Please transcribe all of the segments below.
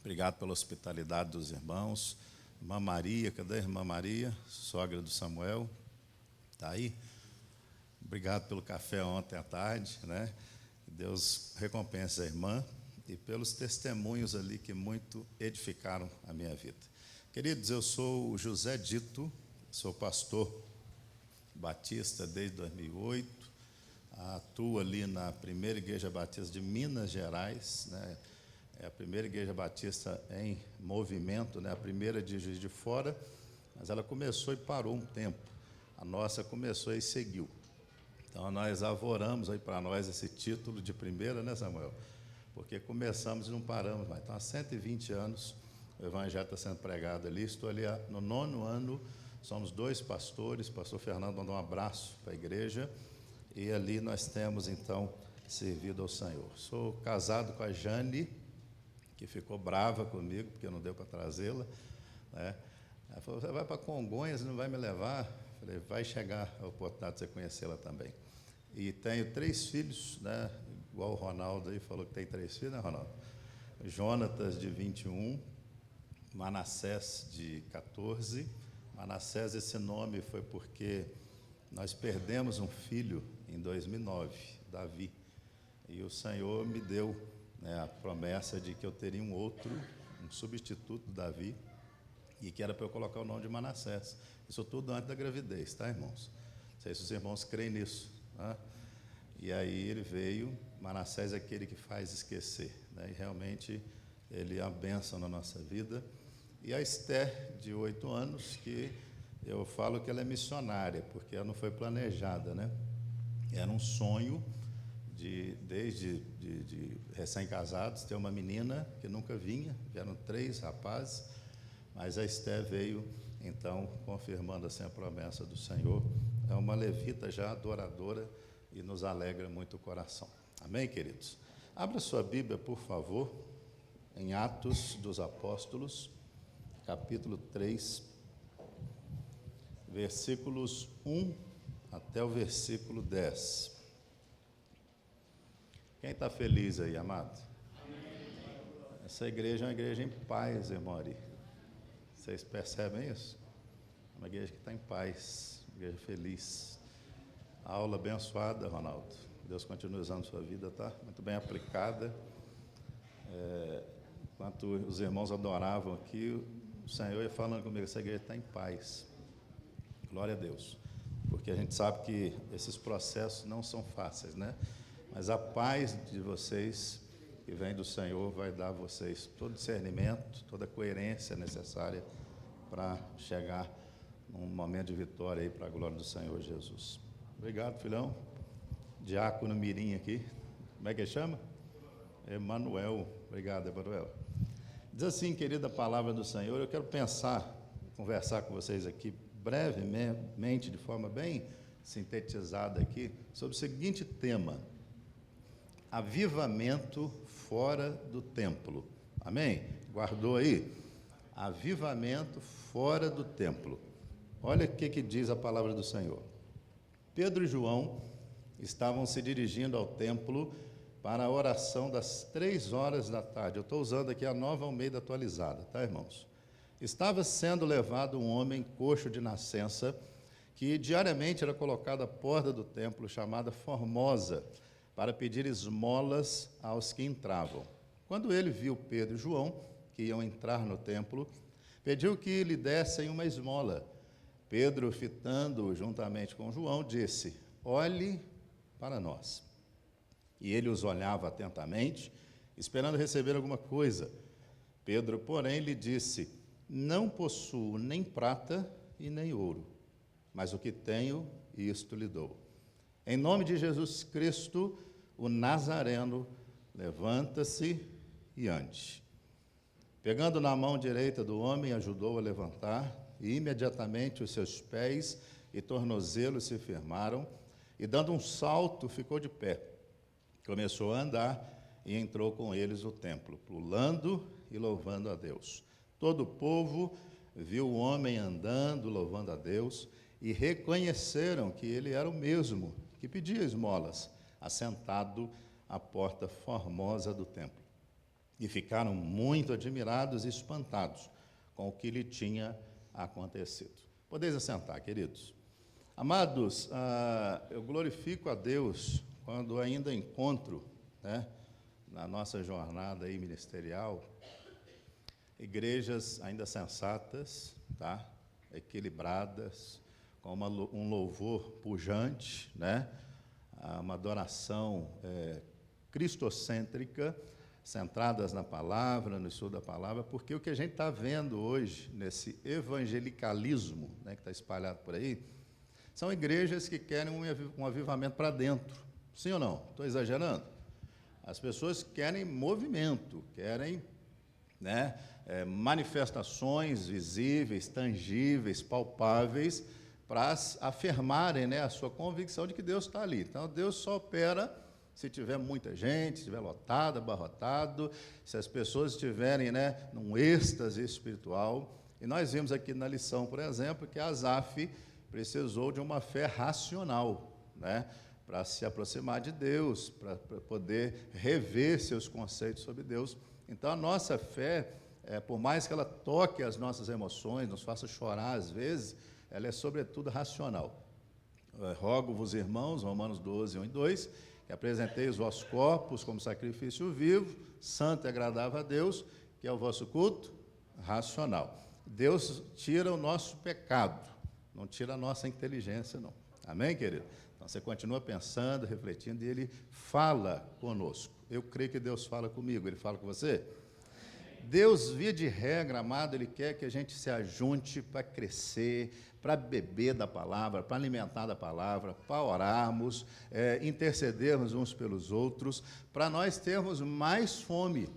Obrigado pela hospitalidade dos irmãos. Irmã Maria, cadê a irmã Maria? Sogra do Samuel. Está aí? Obrigado pelo café ontem à tarde, né? Deus recompense a irmã e pelos testemunhos ali que muito edificaram a minha vida. Queridos, eu sou o José Dito, sou pastor batista desde 2008, atuo ali na primeira igreja batista de Minas Gerais, né? É a primeira igreja batista em movimento, né? A primeira de Juiz de Fora, mas ela começou e parou um tempo. A nossa começou e seguiu. Então, nós avoramos aí para nós esse título de primeira, né, Samuel? Porque começamos e não paramos mais. Então, há 120 anos, o evangelho está sendo pregado ali. Estou ali no 9º ano, somos 2 pastores. Pastor Fernando mandou um abraço para a igreja. E ali nós temos, então, servido ao Senhor. Sou casado com a Jane, que ficou brava comigo, porque não deu para trazê-la, né? Ela falou, você vai para Congonhas e não vai me levar? Eu falei, vai chegar a oportunidade de você conhecê-la também. E tenho 3 filhos, né? Igual o Ronaldo aí falou que tem 3 filhos, né, Ronaldo? Jonatas, de 21, Manassés, de 14. Manassés, esse nome foi porque nós perdemos um filho em 2009, Davi. E o Senhor me deu, né, a promessa de que eu teria um substituto do Davi, e que era para eu colocar o nome de Manassés. Isso tudo antes da gravidez, tá, irmãos? Não sei se os irmãos creem nisso, tá? E aí ele veio, Manassés é aquele que faz esquecer, né? E realmente ele é a bênção na nossa vida. E a Esther, de 8 anos, que eu falo que ela é missionária, porque ela não foi planejada, né? Era um sonho desde recém-casados, ter uma menina que nunca vinha, vieram 3 rapazes, mas a Esther veio, então, confirmando assim a promessa do Senhor. É uma levita já adoradora e nos alegra muito o coração. Amém, queridos? Abra sua Bíblia, por favor, em Atos dos Apóstolos, capítulo 3, versículos 1 até o versículo 10. Quem está feliz aí, amado? Essa igreja é uma igreja em paz, irmão Ari. Vocês percebem isso? É uma igreja que está em paz, uma igreja feliz. A aula abençoada, Ronaldo. Deus continue usando sua vida, tá? Muito bem aplicada. Enquanto os irmãos adoravam aqui, o Senhor ia falando comigo, essa igreja está em paz. Glória a Deus. Porque a gente sabe que esses processos não são fáceis, né? Mas a paz de vocês, que vem do Senhor, vai dar a vocês todo discernimento, toda a coerência necessária para chegar num momento de vitória aí para a glória do Senhor Jesus. Obrigado, filhão. Diácono Mirim aqui. Como é que ele chama? Emanuel. Obrigado, Emanuel. Diz assim, querida palavra do Senhor, eu quero conversar com vocês aqui brevemente, de forma bem sintetizada aqui, sobre o seguinte tema: avivamento fora do templo. Amém? Guardou aí? Avivamento fora do templo. Olha o que diz a palavra do Senhor. Pedro e João estavam se dirigindo ao templo para a oração das 3 horas da tarde. Eu estou usando aqui a Nova Almeida atualizada, tá, irmãos? Estava sendo levado um homem coxo de nascença, que diariamente era colocado à porta do templo, chamada Formosa, para pedir esmolas aos que entravam. Quando ele viu Pedro e João, que iam entrar no templo, pediu que lhe dessem uma esmola. Pedro, fitando-o juntamente com João, disse, olhe para nós. E ele os olhava atentamente, esperando receber alguma coisa. Pedro, porém, lhe disse, não possuo nem prata e nem ouro, mas o que tenho, isto lhe dou. Em nome de Jesus Cristo, o Nazareno, levanta-se e ande. Pegando na mão direita do homem, ajudou a levantar, e imediatamente os seus pés e tornozelos se firmaram, e dando um salto, ficou de pé. Começou a andar e entrou com eles no templo, pulando e louvando a Deus. Todo o povo viu o homem andando, louvando a Deus, e reconheceram que ele era o mesmo que pedia esmolas, assentado à porta formosa do templo. e ficaram muito admirados e espantados com o que lhe tinha acontecido. Podeis assentar, queridos. Amados, eu glorifico a Deus quando ainda encontro, né, na nossa jornada aí ministerial, igrejas ainda sensatas, tá, equilibradas, com um louvor pujante, né, uma adoração cristocêntrica, centradas na palavra, no estudo da palavra, porque o que a gente está vendo hoje, nesse evangelicalismo, né, que está espalhado por aí, são igrejas que querem um avivamento para dentro. Sim ou não? Estou exagerando? As pessoas querem movimento, querem, né, manifestações visíveis, tangíveis, palpáveis, para afirmarem, né, a sua convicção de que Deus está ali. Então, Deus só opera se tiver muita gente, se estiver lotado, abarrotado, se as pessoas estiverem, né, num êxtase espiritual. E nós vimos aqui na lição, por exemplo, que Asaf precisou de uma fé racional, né, para se aproximar de Deus, para poder rever seus conceitos sobre Deus. Então, a nossa fé, por mais que ela toque as nossas emoções, nos faça chorar às vezes, ela é sobretudo racional. Rogo-vos, irmãos, Romanos 12, 1 e 2, que apresentei os vossos corpos como sacrifício vivo, santo e agradável a Deus, que é o vosso culto racional. Deus tira o nosso pecado, não tira a nossa inteligência, não. Amém, querido? Então, você continua pensando, refletindo, e Ele fala conosco. Eu creio que Deus fala comigo. Ele fala com você? Deus, via de regra, amado, Ele quer que a gente se ajunte para crescer, para beber da palavra, para alimentar da palavra, para orarmos, intercedermos uns pelos outros, para nós termos mais fome,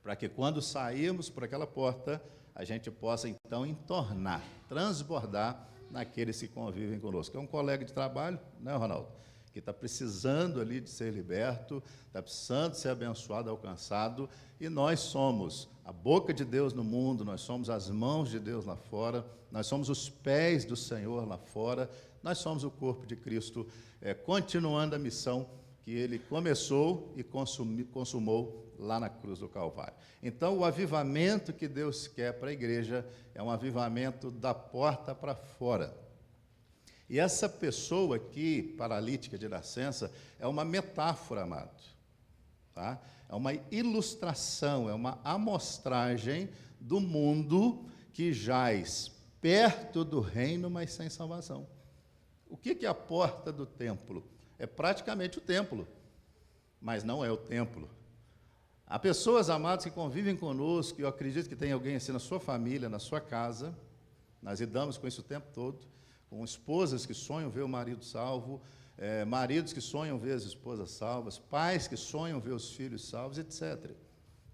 para que quando sairmos por aquela porta, a gente possa, então, entornar, transbordar naqueles que convivem conosco. É um colega de trabalho, né, Ronaldo? Que está precisando ali de ser liberto, está precisando de ser abençoado, alcançado, e nós somos a boca de Deus no mundo, nós somos as mãos de Deus lá fora, nós somos os pés do Senhor lá fora, nós somos o corpo de Cristo, continuando a missão que Ele começou e consumou lá na cruz do Calvário. Então, o avivamento que Deus quer para a igreja é um avivamento da porta para fora. E essa pessoa aqui, paralítica de nascença, é uma metáfora, amado. Tá? É uma ilustração, é uma amostragem do mundo que jaz perto do reino, mas sem salvação. O que é a porta do templo? É praticamente o templo, mas não é o templo. Há pessoas, amados, que convivem conosco, e eu acredito que tem alguém assim na sua família, na sua casa, nós lidamos com isso o tempo todo, com esposas que sonham ver o marido salvo, maridos que sonham ver as esposas salvas, pais que sonham ver os filhos salvos, etc.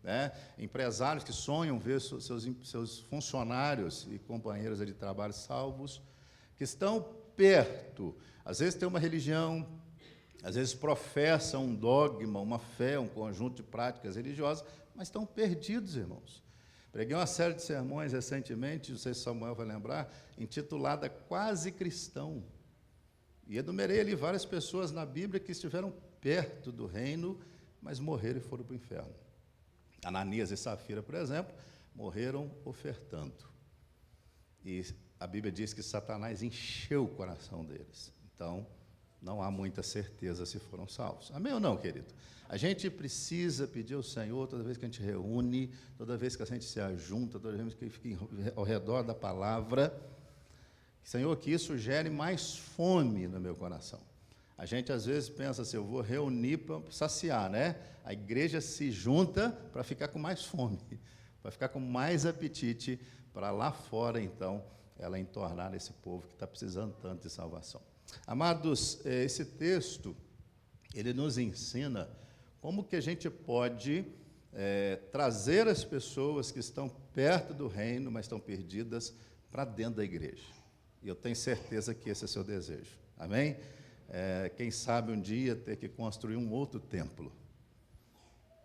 Né? Empresários que sonham ver seus funcionários e companheiros de trabalho salvos, que estão perto, às vezes tem uma religião, às vezes professam um dogma, uma fé, um conjunto de práticas religiosas, mas estão perdidos, irmãos. Preguei uma série de sermões recentemente, não sei se Samuel vai lembrar, intitulada Quase Cristão. E enumerei ali várias pessoas na Bíblia que estiveram perto do reino, mas morreram e foram para o inferno. Ananias e Safira, por exemplo, morreram ofertando. E a Bíblia diz que Satanás encheu o coração deles. Então, não há muita certeza se foram salvos. Amém ou não, querido? A gente precisa pedir ao Senhor, toda vez que a gente reúne, toda vez que a gente se ajunta, toda vez que fica ao redor da palavra, Senhor, que isso gere mais fome no meu coração. A gente, às vezes, pensa assim, eu vou reunir para saciar, né? A igreja se junta para ficar com mais fome, para ficar com mais apetite, para lá fora, então, ela entornar esse povo que está precisando tanto de salvação. Amados, esse texto, ele nos ensina como que a gente pode trazer as pessoas que estão perto do reino, mas estão perdidas, para dentro da igreja. E eu tenho certeza que esse é o seu desejo. Amém? Quem sabe um dia ter que construir um outro templo,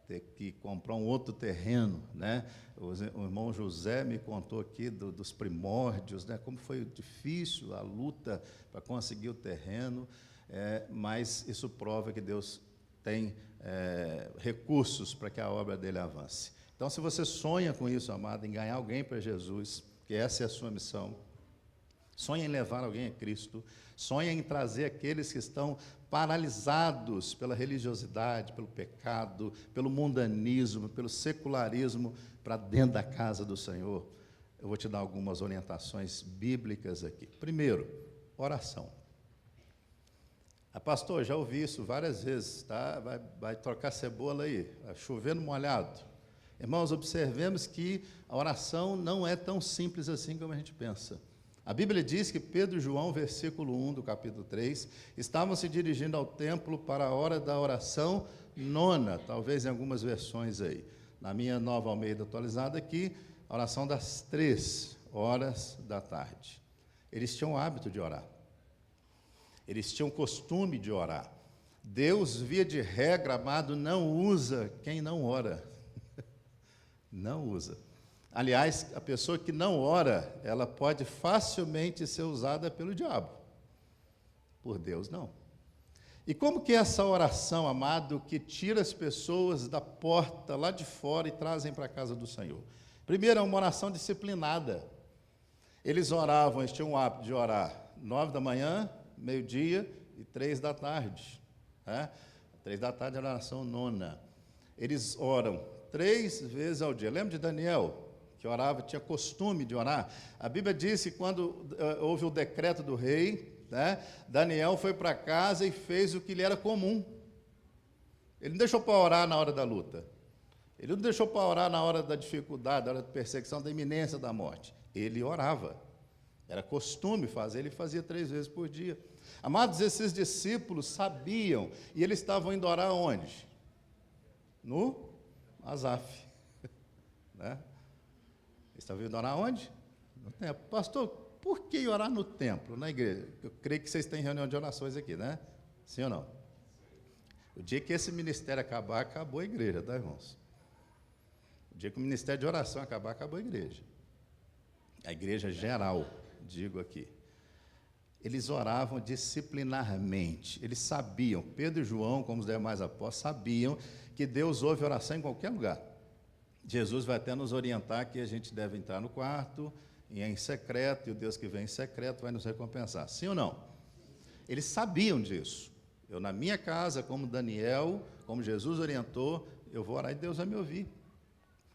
ter que comprar um outro terreno, né? O irmão José me contou aqui dos primórdios, né? Como foi difícil a luta para conseguir o terreno, mas isso prova que Deus tem recursos para que a obra dele avance. Então, se você sonha com isso, amado, em ganhar alguém para Jesus, que essa é a sua missão, sonha em levar alguém a Cristo, sonha em trazer aqueles que estão paralisados pela religiosidade, pelo pecado, pelo mundanismo, pelo secularismo, para dentro da casa do Senhor, eu vou te dar algumas orientações bíblicas aqui. Primeiro, oração. Pastor, já ouvi isso várias vezes, tá? Vai trocar cebola aí, vai chover no molhado. Irmãos, observemos que a oração não é tão simples assim como a gente pensa. A Bíblia diz que Pedro e João, versículo 1 do capítulo 3, estavam se dirigindo ao templo para a hora da oração nona, talvez em algumas versões aí. Na minha Nova Almeida atualizada aqui, a oração das 3 horas da tarde. Eles tinham o hábito de orar. Eles tinham costume de orar. Deus, via de regra, amado, não usa quem não ora. Não usa. Aliás, a pessoa que não ora, ela pode facilmente ser usada pelo diabo. Por Deus, não. E como que é essa oração, amado, que tira as pessoas da porta lá de fora e trazem para a casa do Senhor? Primeiro, é uma oração disciplinada. Eles oravam, eles tinham o hábito de orar 9 da manhã, meio-dia e 3 da tarde. 3 da tarde é a oração nona. Eles oram 3 vezes ao dia. Lembra de Daniel, que orava, tinha costume de orar? A Bíblia diz que quando houve o decreto do rei, Daniel foi para casa e fez o que lhe era comum. Ele não deixou para orar na hora da luta. Ele não deixou para orar na hora da dificuldade, na hora da perseguição, da iminência da morte. Ele orava. Era costume fazer, ele fazia 3 vezes por dia. Amados, esses discípulos sabiam, e eles estavam indo orar onde? No Asaf. Eles estavam indo orar onde? No templo. Pastor, por que orar no templo, na igreja? Eu creio que vocês têm reunião de orações aqui, né? Sim ou não? O dia que esse ministério acabar, acabou a igreja, tá, irmãos? O dia que o ministério de oração acabar, acabou a igreja. A igreja geral, digo aqui. Eles oravam disciplinarmente. Eles sabiam, Pedro e João, como os demais apóstolos, sabiam que Deus ouve oração em qualquer lugar. Jesus vai até nos orientar que a gente deve entrar no quarto, e em secreto, e o Deus que vem em secreto vai nos recompensar. Sim ou não? Eles sabiam disso. Eu, na minha casa, como Daniel, como Jesus orientou, eu vou orar e Deus vai me ouvir.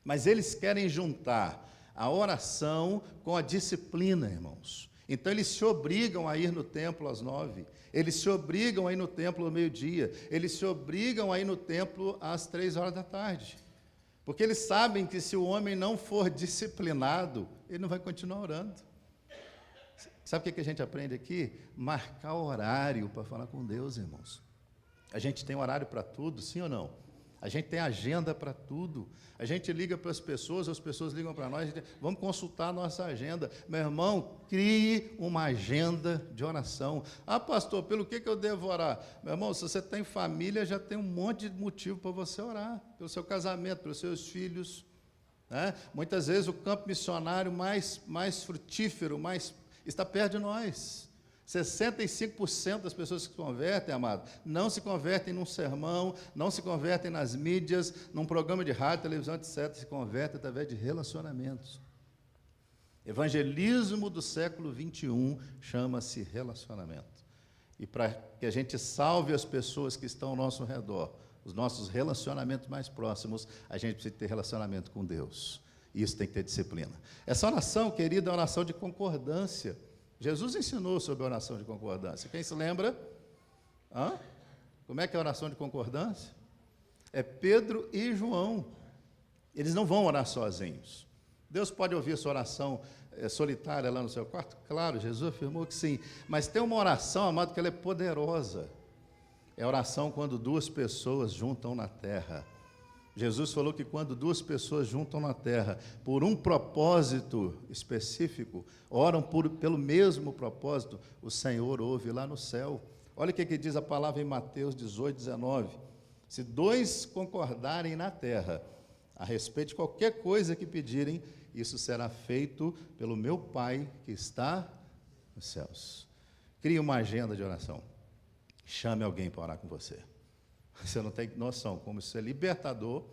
Mas eles querem juntar a oração com a disciplina, irmãos. Então, eles se obrigam a ir no templo às 9, eles se obrigam a ir no templo ao meio-dia, eles se obrigam a ir no templo às 3 horas da tarde. Porque eles sabem que se o homem não for disciplinado, ele não vai continuar orando. Sabe o que a gente aprende aqui? Marcar horário para falar com Deus, irmãos. A gente tem horário para tudo, sim ou não? A gente tem agenda para tudo. A gente liga para as pessoas ligam para nós, vamos consultar a nossa agenda. Meu irmão, crie uma agenda de oração. Pastor, pelo que eu devo orar? Meu irmão, se você tem família, já tem um monte de motivo para você orar. Pelo seu casamento, pelos seus filhos. Muitas vezes o campo missionário mais frutífero, está perto de nós. 65% das pessoas que se convertem, amado, não se convertem num sermão, não se convertem nas mídias, num programa de rádio, televisão, etc. Se convertem através de relacionamentos. Evangelismo do século 21 chama-se relacionamento. E para que a gente salve as pessoas que estão ao nosso redor, os nossos relacionamentos mais próximos, a gente precisa ter relacionamento com Deus. E isso tem que ter disciplina. Essa oração, querida, é uma oração de concordância. Jesus ensinou sobre a oração de concordância. Quem se lembra? Como é que é a oração de concordância? É Pedro e João. Eles não vão orar sozinhos. Deus pode ouvir a sua oração solitária lá no seu quarto? Claro, Jesus afirmou que sim. Mas tem uma oração, amado, que ela é poderosa. É a oração quando 2 pessoas juntam na terra. Jesus falou que quando 2 pessoas juntam na terra por um propósito específico, oram pelo mesmo propósito, o Senhor ouve lá no céu. Olha o que diz a palavra em Mateus 18, 19. Se 2 concordarem na terra a respeito de qualquer coisa que pedirem, isso será feito pelo meu Pai que está nos céus. Crie uma agenda de oração. Chame alguém para orar com você. Você não tem noção como isso é libertador,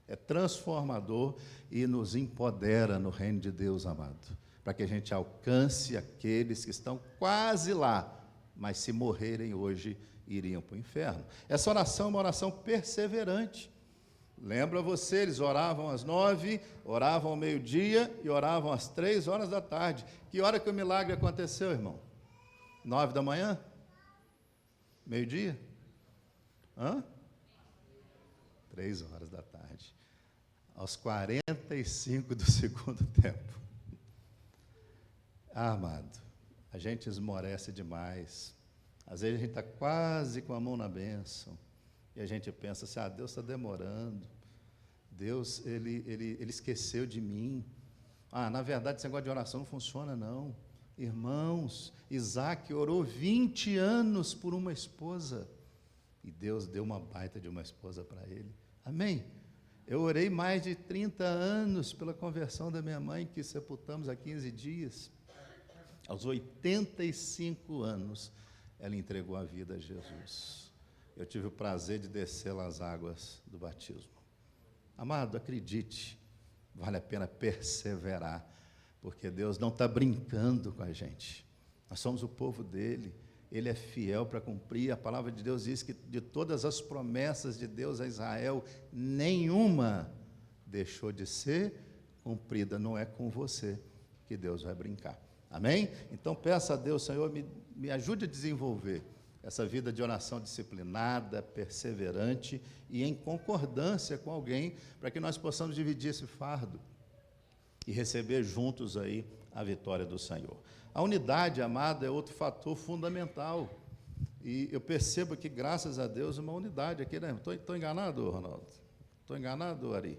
é transformador e nos empodera no reino de Deus, amado, para que a gente alcance aqueles que estão quase lá, mas se morrerem hoje, iriam para o inferno. Essa oração é uma oração perseverante. Lembra você, eles oravam às 9, oravam ao meio-dia e oravam às 3 horas da tarde. Que hora que o milagre aconteceu, irmão? 9 da manhã? Meio-dia? 3 horas da tarde. Aos 45 do segundo tempo. Amado, a gente esmorece demais. Às vezes a gente está quase com a mão na bênção. E a gente pensa assim, Deus está demorando. Deus, ele esqueceu de mim. Na verdade, esse negócio de oração não funciona, não. Irmãos, Isaac orou 20 anos por uma esposa. E Deus deu uma baita de uma esposa para ele. Amém? Eu orei mais de 30 anos pela conversão da minha mãe, que sepultamos há 15 dias. Aos 85 anos, ela entregou a vida a Jesus. Eu tive o prazer de descê-la às águas do batismo. Amado, acredite, vale a pena perseverar, porque Deus não está brincando com a gente. Nós somos o povo dele, ele é fiel para cumprir. A palavra de Deus diz que de todas as promessas de Deus a Israel, nenhuma deixou de ser cumprida. Não é com você que Deus vai brincar. Amém? Então peça a Deus, Senhor, me ajude a desenvolver essa vida de oração disciplinada, perseverante e em concordância com alguém, para que nós possamos dividir esse fardo e receber juntos aí a vitória do Senhor. A unidade, amado, é outro fator fundamental. E eu percebo que, graças a Deus, uma unidade aqui, né? Estou enganado, Ronaldo? Estou enganado, Ari?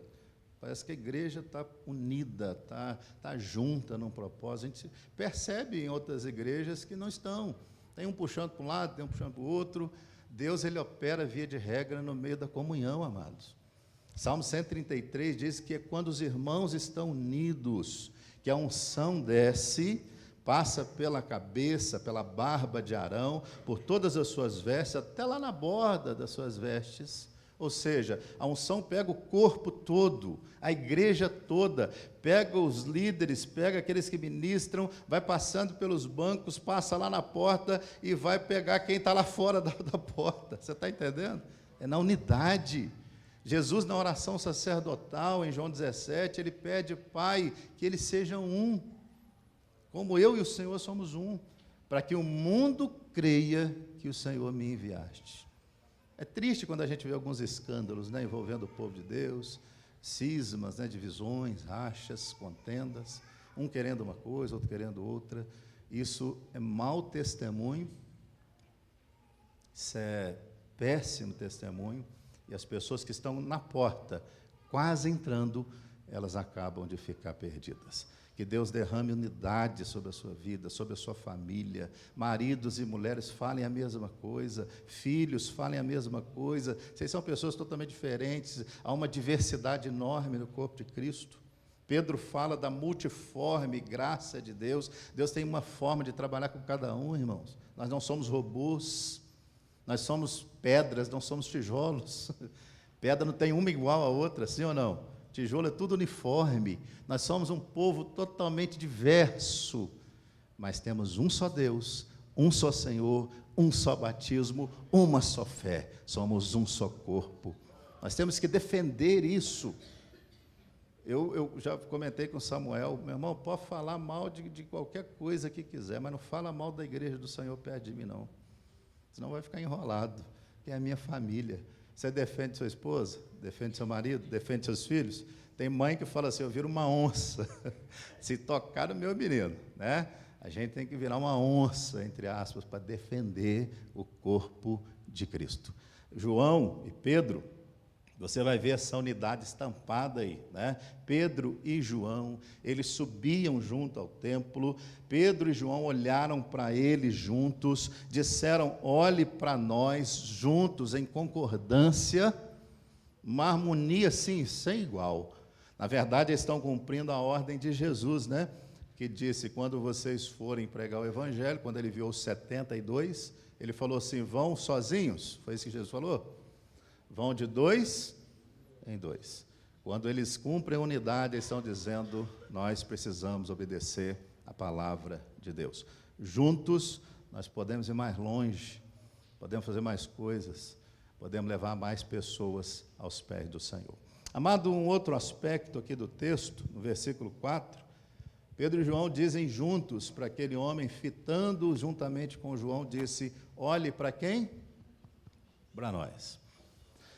Parece que a igreja está unida, está junta num propósito. A gente percebe em outras igrejas que não estão. Tem um puxando para um lado, tem um puxando para o outro. Deus, ele opera via de regra no meio da comunhão, amados. Salmo 133 diz que é quando os irmãos estão unidos, que a unção desce, passa pela cabeça, pela barba de Arão, por todas as suas vestes, até lá na borda das suas vestes. Ou seja, a unção pega o corpo todo, a igreja toda, pega os líderes, pega aqueles que ministram, vai passando pelos bancos, passa lá na porta e vai pegar quem está lá fora da porta. Você está entendendo? É na unidade. Jesus, na oração sacerdotal, em João 17, ele pede, Pai, que eles sejam um, como eu e o Senhor somos um, para que o mundo creia que o Senhor me enviaste. É triste quando a gente vê alguns escândalos, né, envolvendo o povo de Deus, cismas, né, divisões, rachas, contendas, um querendo uma coisa, outro querendo outra. Isso é mau testemunho, isso é péssimo testemunho, e as pessoas que estão na porta, quase entrando, elas acabam de ficar perdidas. Que Deus derrame unidade sobre a sua vida, sobre a sua família. Maridos e mulheres falem a mesma coisa, filhos falem a mesma coisa. Vocês são pessoas totalmente diferentes, há uma diversidade enorme no corpo de Cristo. Pedro fala da multiforme graça de Deus. Deus tem uma forma de trabalhar com cada um, irmãos. Nós não somos robôs, nós somos pedras, não somos tijolos. Pedra não tem uma igual à outra, sim ou não? Tijolo é tudo uniforme. Nós somos um povo totalmente diverso, mas temos um só Deus, um só Senhor, um só batismo, uma só fé. Somos um só corpo. Nós temos que defender isso. Eu já comentei com Samuel, meu irmão, pode falar mal de qualquer coisa que quiser, mas não fala mal da igreja do Senhor perto de mim, não. Senão vai ficar enrolado, que é a minha família. Você defende sua esposa? Defende seu marido? Defende seus filhos? Tem mãe que fala assim, eu viro uma onça, se tocar no meu menino, né? A gente tem que virar uma onça, entre aspas, para defender o corpo de Cristo. João e Pedro, você vai ver essa unidade estampada aí, né? Pedro e João, eles subiam junto ao templo. Pedro e João olharam para ele juntos, disseram, olhe para nós juntos, em concordância, uma harmonia, sim, sem igual. Na verdade, eles estão cumprindo a ordem de Jesus, né? Que disse, quando vocês forem pregar o evangelho, quando ele viu os 72, ele falou assim, vão sozinhos, foi isso que Jesus falou? vão de 2 em 2. Quando eles cumprem a unidade, eles estão dizendo, nós precisamos obedecer a palavra de Deus. Juntos, nós podemos ir mais longe, podemos fazer mais coisas, podemos levar mais pessoas aos pés do Senhor. Amado, um outro aspecto aqui do texto, no versículo 4, Pedro e João dizem juntos para aquele homem, fitando juntamente com João, disse, olhe para quem? Para nós.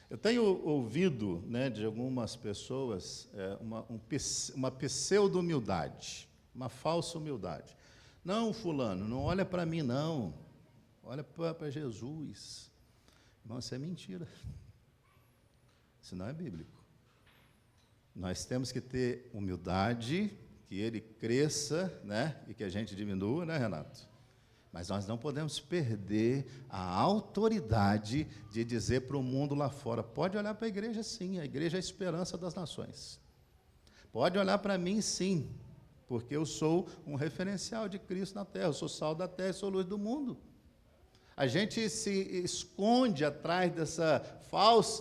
Eu tenho ouvido, né, de algumas pessoas uma pseudo-humildade, uma falsa humildade. Não, fulano, não olha para mim, não. Olha para Jesus. Irmão, isso é mentira. Isso não é bíblico. Nós temos que ter humildade, que ele cresça, né, e que a gente diminua, né, Renato? Mas nós não podemos perder a autoridade de dizer para o mundo lá fora, pode olhar para a igreja sim, a igreja é a esperança das nações. Pode olhar para mim sim, porque eu sou um referencial de Cristo na terra, eu sou sal da terra e sou luz do mundo. A gente se esconde atrás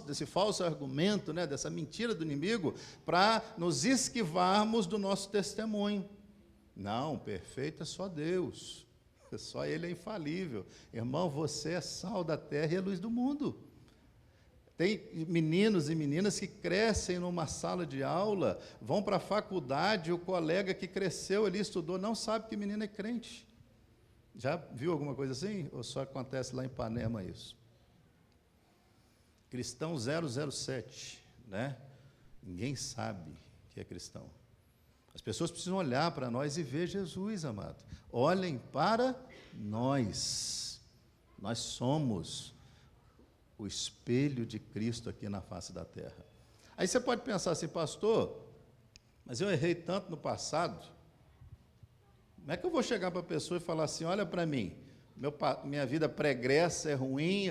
desse falso argumento, né, dessa mentira do inimigo, para nos esquivarmos do nosso testemunho. Não, perfeito é só Deus, só Ele é infalível. Irmão, você é sal da terra e é luz do mundo. Tem meninos e meninas que crescem numa sala de aula, vão para a faculdade, o colega que cresceu ali, estudou, não sabe que menino é crente. Já viu alguma coisa assim? Ou só acontece lá em Ipanema isso? Cristão 007, né? Ninguém sabe que é cristão. As pessoas precisam olhar para nós e ver Jesus, amado. Olhem para nós. Nós somos o espelho de Cristo aqui na face da terra. Aí você pode pensar assim, pastor, mas eu errei tanto no passado. Como é que eu vou chegar para a pessoa e falar assim, olha para mim, minha vida pregressa é ruim,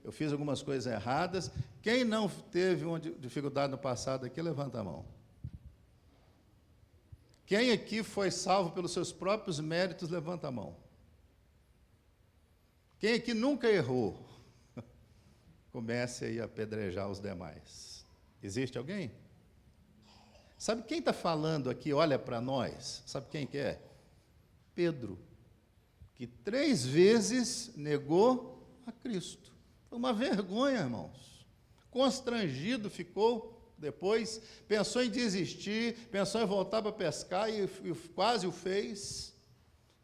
eu fiz algumas coisas erradas. Quem não teve uma dificuldade no passado aqui, levanta a mão. Quem aqui foi salvo pelos seus próprios méritos, levanta a mão. Quem aqui nunca errou? Comece aí a apedrejar os demais. Existe alguém? Sabe quem está falando aqui, olha para nós? Sabe quem que é? Pedro, que 3 vezes negou a Cristo. Foi uma vergonha, irmãos. Constrangido ficou depois, pensou em desistir, pensou em voltar para pescar e quase o fez.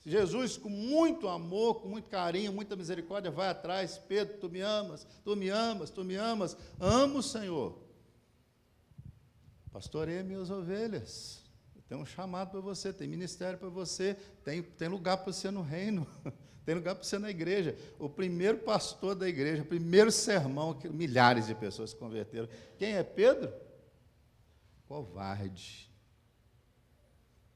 Jesus, com muito amor, com muito carinho, muita misericórdia, vai atrás. Pedro, tu me amas, tu me amas, tu me amas. Amo o Senhor. Pastoreia minhas ovelhas. Tem um chamado para você, tem ministério para você, tem lugar para você no reino, tem lugar para você na igreja. O primeiro pastor da igreja, o primeiro sermão, que milhares de pessoas se converteram. Quem é Pedro? Covarde,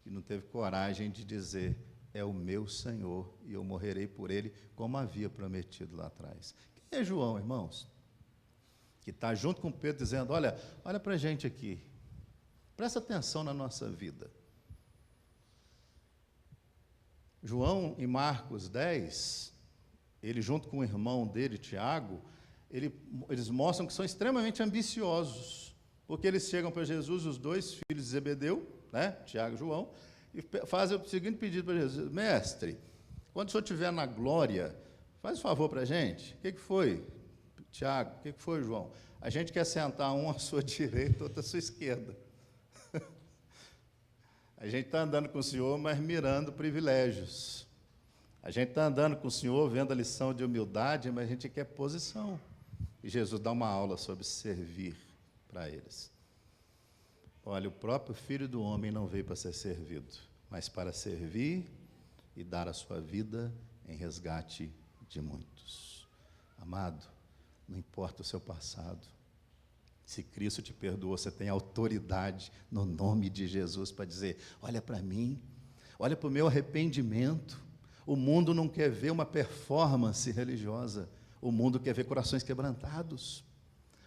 que não teve coragem de dizer, é o meu Senhor, e eu morrerei por ele, como havia prometido lá atrás. Quem é João, irmãos? Que está junto com Pedro, dizendo, olha para a gente aqui, presta atenção na nossa vida. João, em Marcos 10, ele junto com o irmão dele, Tiago, eles mostram que são extremamente ambiciosos, porque eles chegam para Jesus, os 2 filhos de Zebedeu, né, Tiago e João, e fazem o seguinte pedido para Jesus, mestre, quando o senhor estiver na glória, faz um favor para a gente. O que foi, Tiago? O que foi, João? A gente quer sentar um à sua direita, outro à sua esquerda. A gente está andando com o Senhor, mas mirando privilégios. A gente está andando com o Senhor, vendo a lição de humildade, mas a gente quer posição. E Jesus dá uma aula sobre servir para eles. Olha, o próprio Filho do Homem não veio para ser servido, mas para servir e dar a sua vida em resgate de muitos. Amado, não importa o seu passado, se Cristo te perdoou, você tem autoridade no nome de Jesus para dizer, olha para mim, olha para o meu arrependimento. O mundo não quer ver uma performance religiosa, o mundo quer ver corações quebrantados.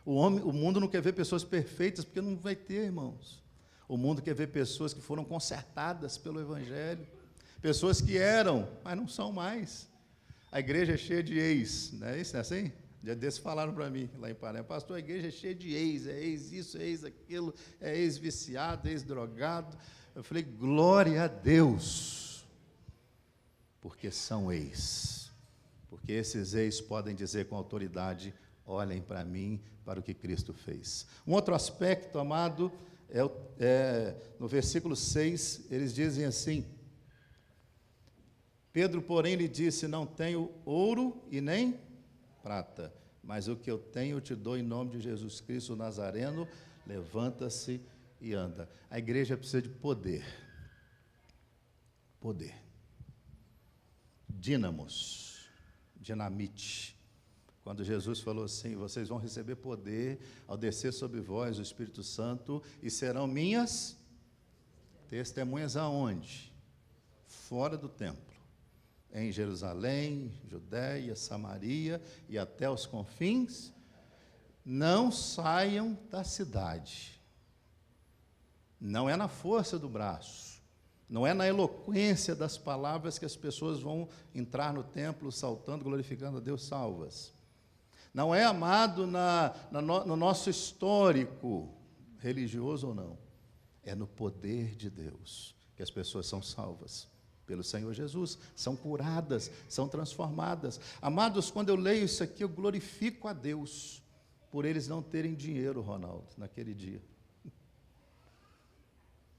O mundo não quer ver pessoas perfeitas, porque não vai ter, irmãos. O mundo quer ver pessoas que foram consertadas pelo Evangelho, pessoas que eram, mas não são mais. A igreja é cheia de ex, não é isso? Não é assim? Dia desses falaram para mim, lá em Pará, pastor, a igreja é cheia de ex, é ex isso, é ex aquilo, é ex-viciado, ex-drogado. Eu falei, glória a Deus, porque são ex. Porque esses ex podem dizer com autoridade, olhem para mim, para o que Cristo fez. Um outro aspecto, amado, no versículo 6, eles dizem assim, Pedro, porém, lhe disse, não tenho ouro e nem prata, mas o que eu tenho eu te dou em nome de Jesus Cristo, o Nazareno, levanta-se e anda. A igreja precisa de poder. Poder. Dínamos, dinamite. Quando Jesus falou assim, vocês vão receber poder ao descer sobre vós o Espírito Santo e serão minhas testemunhas aonde? Fora do templo. Em Jerusalém, Judéia, Samaria e até os confins, não saiam da cidade. Não é na força do braço, não é na eloquência das palavras que as pessoas vão entrar no templo saltando, glorificando a Deus salvas. Não é, amado, no nosso histórico, religioso ou não, é no poder de Deus que as pessoas são salvas. Pelo Senhor Jesus, são curadas, são transformadas. Amados, quando eu leio isso aqui, eu glorifico a Deus por eles não terem dinheiro, Ronaldo, naquele dia.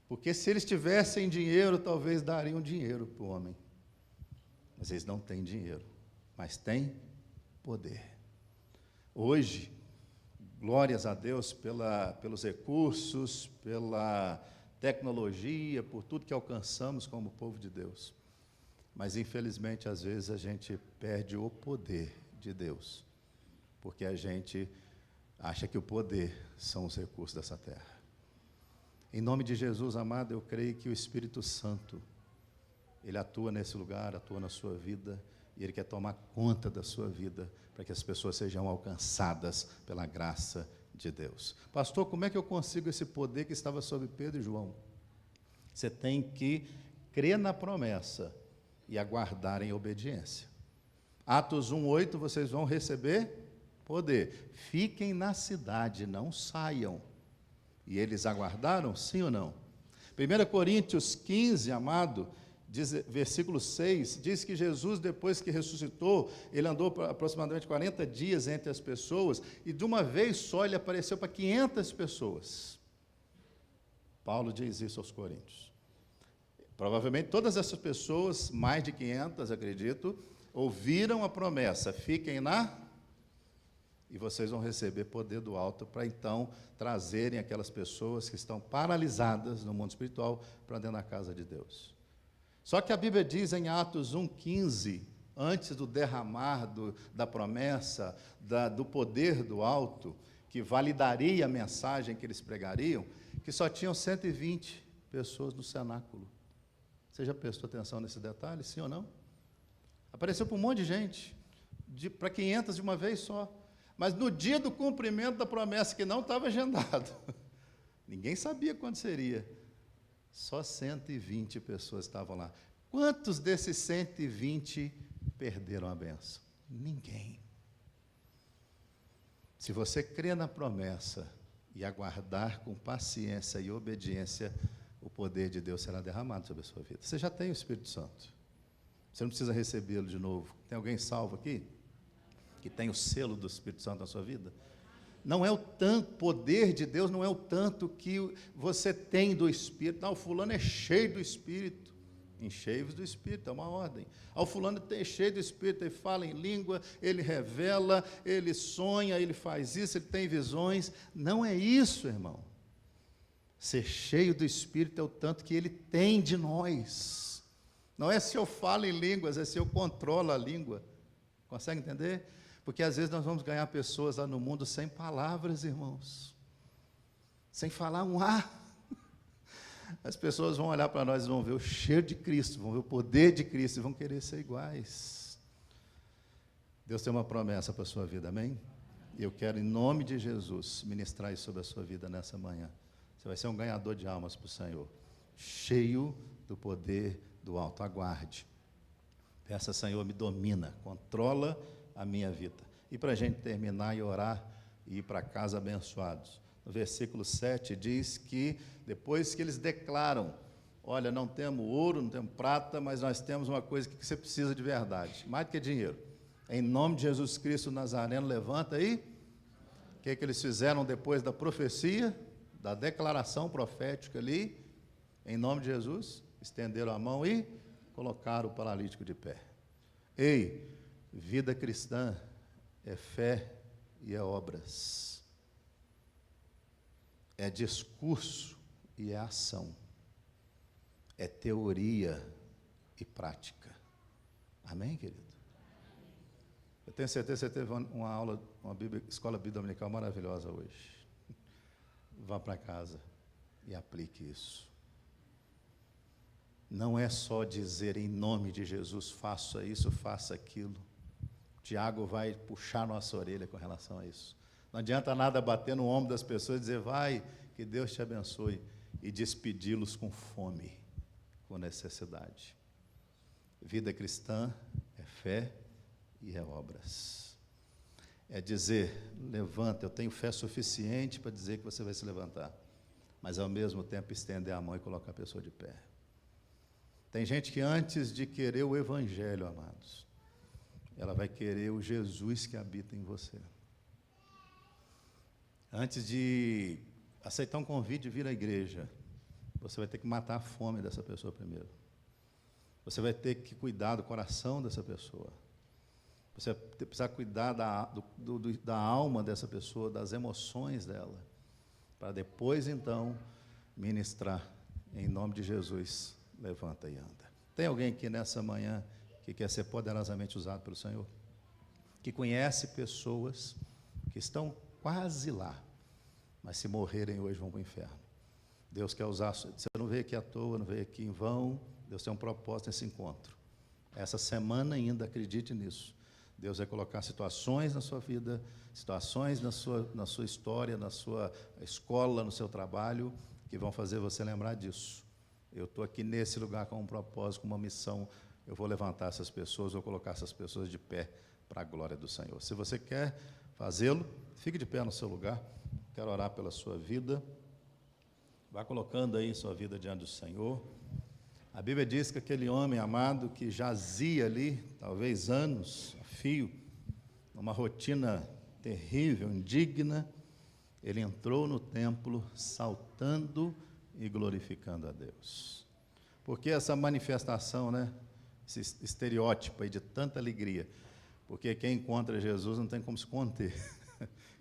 Porque se eles tivessem dinheiro, talvez dariam dinheiro para o homem. Mas eles não têm dinheiro, mas têm poder. Hoje, glórias a Deus pelos recursos, pela tecnologia, por tudo que alcançamos como povo de Deus. Mas, infelizmente, às vezes a gente perde o poder de Deus, porque a gente acha que o poder são os recursos dessa terra. Em nome de Jesus, amado, eu creio que o Espírito Santo, Ele atua nesse lugar, atua na sua vida, e Ele quer tomar conta da sua vida, para que as pessoas sejam alcançadas pela graça de Deus. Pastor, como é que eu consigo esse poder que estava sobre Pedro e João? Você tem que crer na promessa e aguardar em obediência. Atos 1:8, vocês vão receber poder. Fiquem na cidade, não saiam. E eles aguardaram, sim ou não? 1 Coríntios 15, amado, versículo 6, diz que Jesus, depois que ressuscitou, ele andou aproximadamente 40 dias entre as pessoas, e de uma vez só ele apareceu para 500 pessoas. Paulo diz isso aos coríntios. Provavelmente todas essas pessoas, mais de 500, acredito, ouviram a promessa, fiquem e vocês vão receber poder do alto para então trazerem aquelas pessoas que estão paralisadas no mundo espiritual para dentro da casa de Deus. Só que a Bíblia diz em Atos 1:15, antes do derramar da promessa, do poder do alto, que validaria a mensagem que eles pregariam, que só tinham 120 pessoas no cenáculo. Você já prestou atenção nesse detalhe, sim ou não? Apareceu para um monte de gente, para 500 de uma vez só. Mas no dia do cumprimento da promessa, que não estava agendado, ninguém sabia quando seria. Só 120 pessoas estavam lá. Quantos desses 120 perderam a bênção? Ninguém. Se você crê na promessa e aguardar com paciência e obediência, o poder de Deus será derramado sobre a sua vida. Você já tem o Espírito Santo. Você não precisa recebê-lo de novo. Tem alguém salvo aqui? Que tem o selo do Espírito Santo na sua vida? Não é o tanto, poder de Deus não é o tanto que você tem do Espírito. Não, o fulano é cheio do Espírito. Enchei-vos do Espírito, é uma ordem. O fulano é cheio do Espírito, ele fala em língua, ele revela, ele sonha, ele faz isso, ele tem visões. Não é isso, irmão. Ser cheio do Espírito é o tanto que ele tem de nós. Não é se eu falo em línguas, é se eu controlo a língua. Consegue entender? Porque às vezes nós vamos ganhar pessoas lá no mundo sem palavras, irmãos. Sem falar um A. As pessoas vão olhar para nós e vão ver o cheiro de Cristo, vão ver o poder de Cristo e vão querer ser iguais. Deus tem uma promessa para a sua vida, amém? E eu quero, em nome de Jesus, ministrar isso sobre a sua vida nessa manhã. Você vai ser um ganhador de almas para o Senhor, cheio do poder do alto. Aguarde. Peça, Senhor, me domina, controla a minha vida. E para a gente terminar e orar e ir para casa abençoados. No versículo 7 diz que depois que eles declaram, olha, não temos ouro, não temos prata, mas nós temos uma coisa que você precisa de verdade, mais do que dinheiro. Em nome de Jesus Cristo Nazareno, levanta aí. O que eles fizeram depois da profecia, da declaração profética ali? Em nome de Jesus, estenderam a mão e colocaram o paralítico de pé. Ei, vida cristã é fé e é obras. É discurso e é ação. É teoria e prática. Amém, querido? Eu tenho certeza que você teve uma aula, escola bíblica dominical maravilhosa hoje. Vá para casa e aplique isso. Não é só dizer em nome de Jesus, faça isso, faça aquilo. Tiago vai puxar nossa orelha com relação a isso. Não adianta nada bater no ombro das pessoas e dizer, vai, que Deus te abençoe, e despedi-los com fome, com necessidade. Vida cristã é fé e é obras. É dizer, levanta, eu tenho fé suficiente para dizer que você vai se levantar, mas ao mesmo tempo estender a mão e colocar a pessoa de pé. Tem gente que antes de querer o evangelho, amados, ela vai querer o Jesus que habita em você. Antes de aceitar um convite de vir à igreja, você vai ter que matar a fome dessa pessoa primeiro. Você vai ter que cuidar do coração dessa pessoa. Você vai precisar cuidar da alma dessa pessoa, das emoções dela, para depois, então, ministrar em nome de Jesus. Levanta e anda. Tem alguém aqui nessa manhã que quer ser poderosamente usado pelo Senhor? Que conhece pessoas que estão quase lá, mas se morrerem hoje vão para o inferno. Deus quer usar, você não veio aqui à toa, não veio aqui em vão, Deus tem um propósito nesse encontro. Essa semana ainda, acredite nisso, Deus vai colocar situações na sua vida, situações na sua história, na sua escola, no seu trabalho, que vão fazer você lembrar disso. Eu estou aqui nesse lugar com um propósito, com uma missão, eu vou levantar essas pessoas, vou colocar essas pessoas de pé para a glória do Senhor. Se você quer fazê-lo, fique de pé no seu lugar, quero orar pela sua vida, vá colocando aí sua vida diante do Senhor. A Bíblia diz que aquele homem amado que jazia ali, talvez anos a fio, numa rotina terrível, indigna, ele entrou no templo saltando e glorificando a Deus. Porque essa manifestação, né, esse estereótipo aí de tanta alegria, porque quem encontra Jesus não tem como se conter,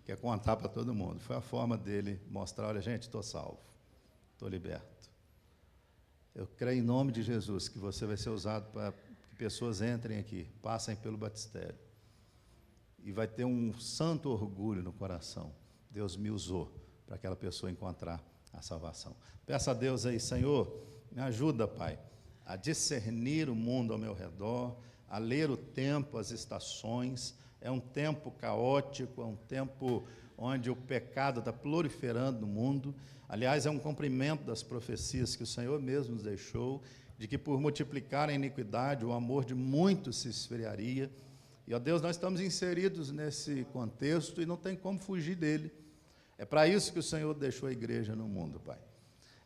quer contar para todo mundo. Foi a forma dele mostrar, olha gente, estou salvo, estou liberto. Eu creio em nome de Jesus que você vai ser usado para que pessoas entrem aqui, passem pelo batistério, e vai ter um santo orgulho no coração. Deus me usou para aquela pessoa encontrar a salvação. Peça a Deus aí, Senhor, me ajuda, Pai, a discernir o mundo ao meu redor, a ler o tempo, as estações. É um tempo caótico, é um tempo onde o pecado está proliferando no mundo. Aliás, é um cumprimento das profecias que o Senhor mesmo nos deixou, de que por multiplicar a iniquidade, o amor de muitos se esfriaria. E, ó Deus, nós estamos inseridos nesse contexto e não tem como fugir dele. É para isso que o Senhor deixou a igreja no mundo, Pai.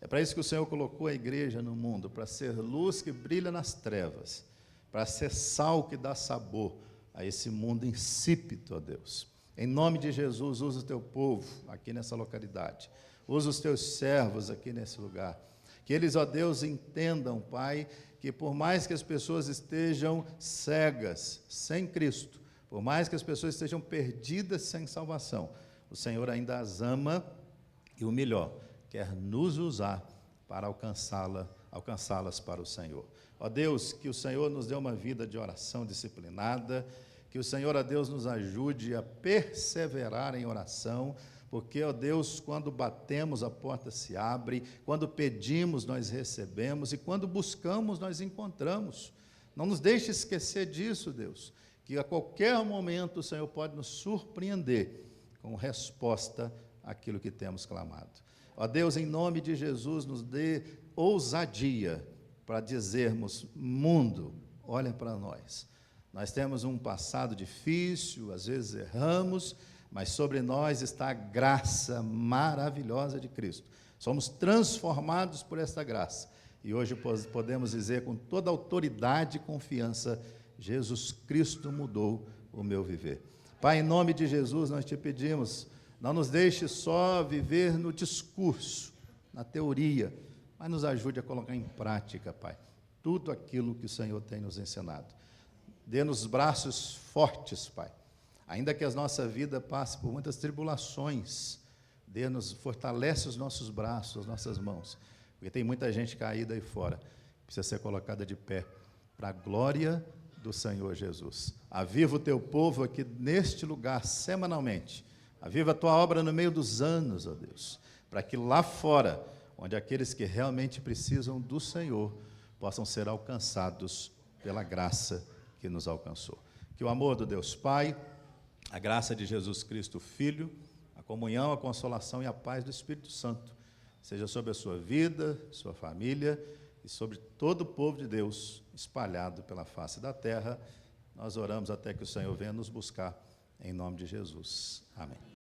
É para isso que o Senhor colocou a igreja no mundo, para ser luz que brilha nas trevas, para ser sal que dá sabor a esse mundo insípido, ó Deus. Em nome de Jesus, usa o teu povo aqui nessa localidade. Usa os teus servos aqui nesse lugar. Que eles, ó Deus, entendam, Pai, que por mais que as pessoas estejam cegas, sem Cristo, por mais que as pessoas estejam perdidas sem salvação, o Senhor ainda as ama e o melhor, quer nos usar para alcançá-las para o Senhor. Ó Deus, que o Senhor nos dê uma vida de oração disciplinada, que o Senhor, ó Deus, nos ajude a perseverar em oração, porque, ó Deus, quando batemos a porta se abre, quando pedimos nós recebemos e quando buscamos nós encontramos. Não nos deixe esquecer disso, Deus, que a qualquer momento o Senhor pode nos surpreender com resposta àquilo que temos clamado. Ó Deus, em nome de Jesus, nos dê ousadia para dizermos, mundo, olha para nós. Nós temos um passado difícil, às vezes erramos, mas sobre nós está a graça maravilhosa de Cristo. Somos transformados por esta graça. E hoje podemos dizer com toda autoridade e confiança, Jesus Cristo mudou o meu viver. Pai, em nome de Jesus, nós te pedimos, não nos deixe só viver no discurso, na teoria, mas nos ajude a colocar em prática, Pai, tudo aquilo que o Senhor tem nos ensinado. Dê-nos braços fortes, Pai. Ainda que a nossa vida passe por muitas tribulações, fortalece os nossos braços, as nossas mãos, porque tem muita gente caída aí fora, precisa ser colocada de pé, para a glória do Senhor Jesus. Aviva o teu povo aqui neste lugar, semanalmente. Aviva a tua obra no meio dos anos, ó Deus, para que lá fora, onde aqueles que realmente precisam do Senhor, possam ser alcançados pela graça que nos alcançou. Que o amor do Deus Pai, a graça de Jesus Cristo, Filho, a comunhão, a consolação e a paz do Espírito Santo seja sobre a sua vida, sua família e sobre todo o povo de Deus espalhado pela face da terra. Nós oramos até que o Senhor venha nos buscar, em nome de Jesus. Amém.